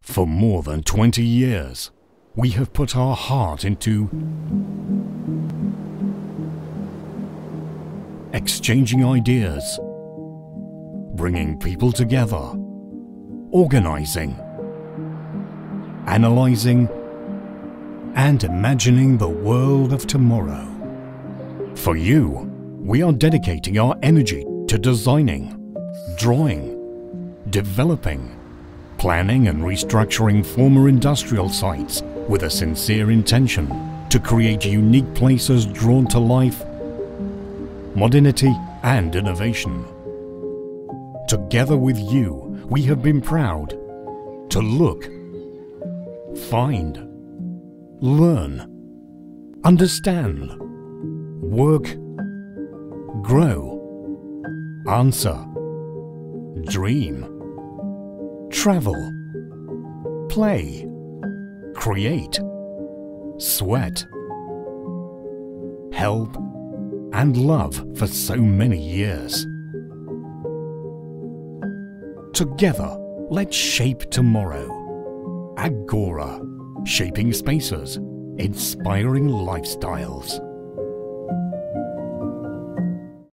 For more than 20 years, we have put our heart into exchanging ideas, bringing people together, organizing, analyzing, and imagining the world of tomorrow. For you, we are dedicating our energy to designing, drawing, developing, planning and restructuring former industrial sites with a sincere intention to create unique places drawn to life, modernity and innovation. Together with you, we have been proud to look, find, learn, understand, work, grow, answer, dream, travel, play, create, sweat, help, and love for so many years. Together, let's shape tomorrow. AGORA, shaping spaces, inspiring lifestyles.